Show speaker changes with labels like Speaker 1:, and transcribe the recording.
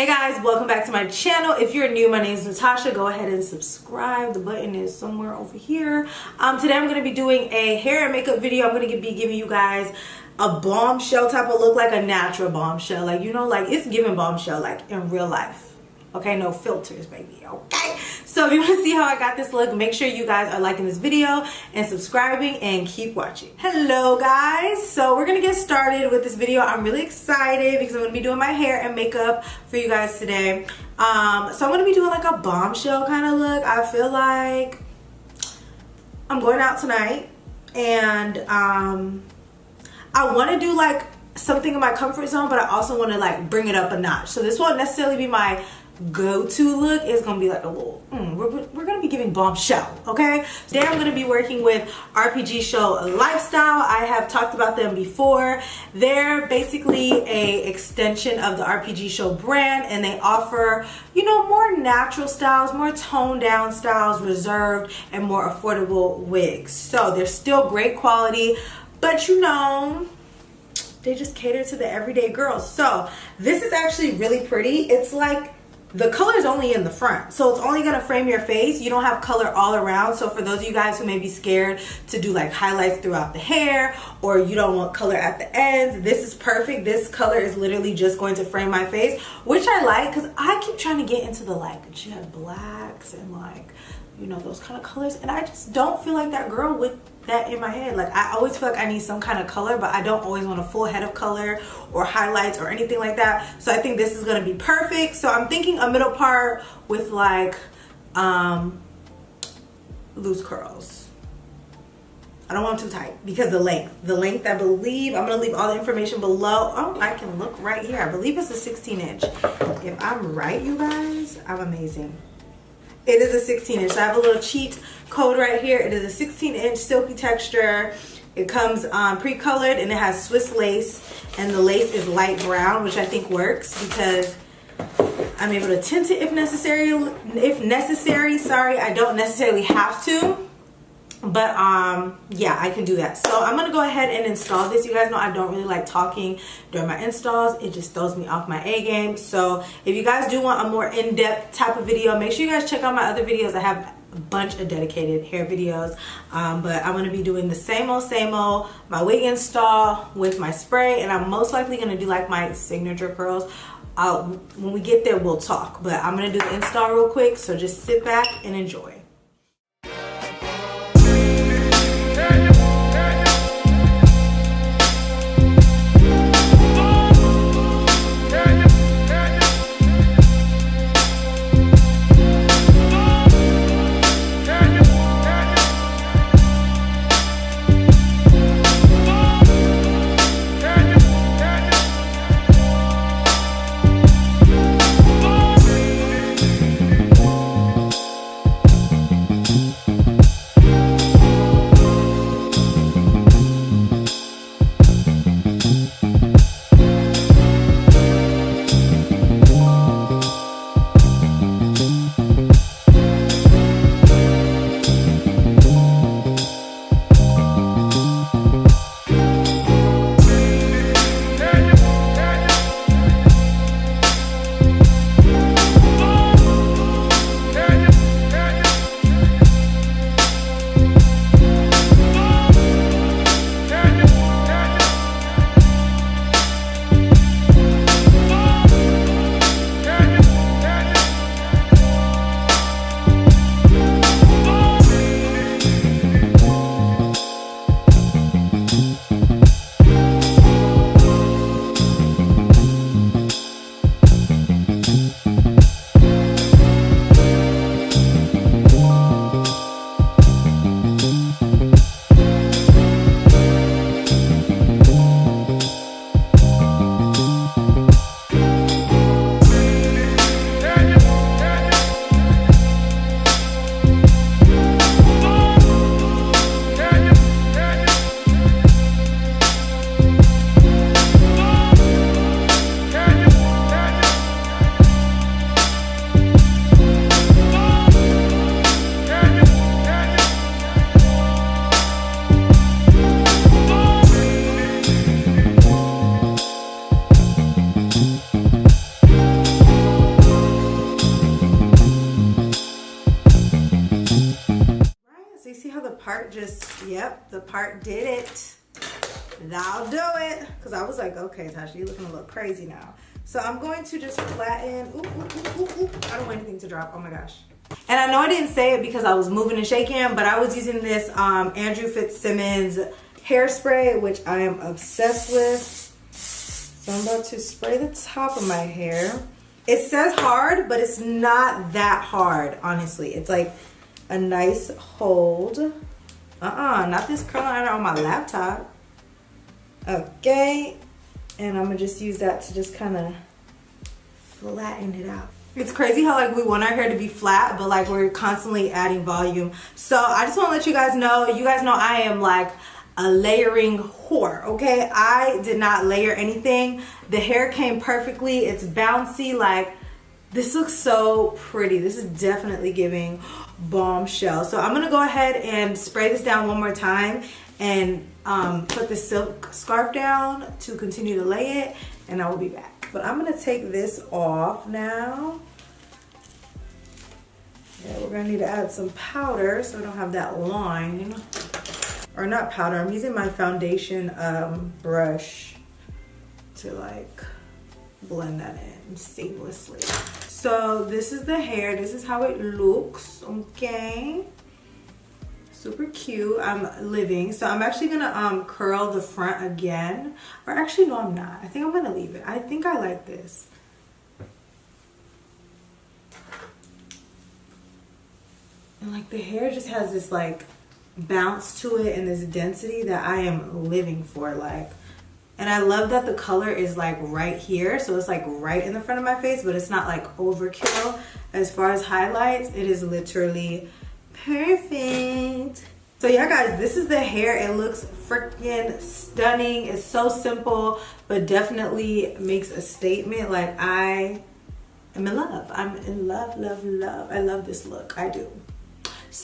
Speaker 1: Hey guys, welcome back to my channel. If you're new, my name is Natasha. Go ahead and subscribe. The button is somewhere over here. Today I'm going to be doing a hair and makeup video. I'm going to be giving you guys a bombshell type of look, like a natural bombshell. Like, you know, like it's giving bombshell like in real life. Okay, no filters, baby. Okay, so if you want to see how I got this look, make sure you guys are liking this video and subscribing and keep watching. Hello guys, so we're gonna get started with this video. I'm really excited because I'm gonna be doing my hair and makeup for you guys today. So I'm gonna be doing like a bombshell kind of look. I feel like I'm going out tonight and I want to do like something in my comfort zone, but I also want to like bring it up a notch. So this won't necessarily be my go-to look. It's gonna be like a little we're gonna be giving bombshell. Okay, today I'm gonna be working with RPGSHOW Lifestyle. I have talked about them before. They're basically a extension of the RPGSHOW brand, and they offer, you know, more natural styles, more toned down styles, reserved and more affordable wigs. So they're still great quality, but you know, they just cater to the everyday girls. So this is actually really pretty. It's like the color is only in the front, so it's only gonna frame your face. You don't have color all around. So for those of you guys who may be scared to do like highlights throughout the hair, or you don't want color at the ends, this is perfect. This color is literally just going to frame my face, which I like because I keep trying to get into the like jet blacks and like, you know, those kind of colors, and I just don't feel like that girl with that in my head. Like, I always feel like I need some kind of color, but I don't always want a full head of color or highlights or anything like that. So I think this is gonna be perfect. So I'm thinking a middle part with like loose curls. I don't want them too tight because the length, I believe, I'm gonna leave all the information below. Oh, I can look right here. I believe it's a 16 inch. If I'm right, you guys, I'm amazing. It is a 16 inch. So I have a little cheat code right here. It is a 16 inch silky texture. It comes pre-colored and it has Swiss lace, and the lace is light brown, which I think works because I'm able to tint it if necessary. Sorry, I don't necessarily have to, but yeah, I can do that. So I'm gonna go ahead and install this. You guys know I don't really like talking during my installs. It just throws me off my A game. So if you guys do want a more in-depth type of video, make sure you guys check out my other videos. I have a bunch of dedicated hair videos, but I'm gonna be doing the same old my wig install with my spray, and I'm most likely gonna do like my signature curls. When we get there, we'll talk, but I'm gonna do the install real quick, so just sit back and enjoy. part just, yep, the part did it. That'll do it. Because I was like, okay, Tasha, you're looking a little crazy now. So I'm going to just flatten. Ooh, ooh, ooh, ooh, ooh. I don't want anything to drop. Oh my gosh. And I know I didn't say it because I was moving and shaking, but I was using this Andrew Fitzsimmons hairspray, which I am obsessed with. So I'm about to spray the top of my hair. It says hard, but it's not that hard, honestly. It's like a nice hold. Not this curling iron on my laptop. Okay. And I'm gonna just use that to just kind of flatten it out. It's crazy how like we want our hair to be flat, but like we're constantly adding volume. So I just want to let you guys know I am like a layering whore, okay? I did not layer anything. The hair came perfectly. It's bouncy. Like, this looks so pretty. This is definitely giving Bombshell. So I'm gonna go ahead and spray this down one more time and put the silk scarf down to continue to lay it, and I will be back. But I'm gonna take this off now. Yeah, we're gonna need to add some powder so I don't have that line. Or not powder, I'm using my foundation brush to like blend that in seamlessly. So this is the hair, this is how it looks, okay? Super cute. I'm living. So I'm actually gonna curl the front again. Or actually, no, I'm not. I think I'm gonna leave it. I think I like this. And like the hair just has this like bounce to it and this density that I am living for. Like, and I love that the color is like right here. So it's like right in the front of my face, but it's not like overkill. As far as highlights, it is literally perfect. So yeah guys, this is the hair. It looks freaking stunning. It's so simple, but definitely makes a statement. Like, I am in love. I'm in love, love, love. I love this look. I do.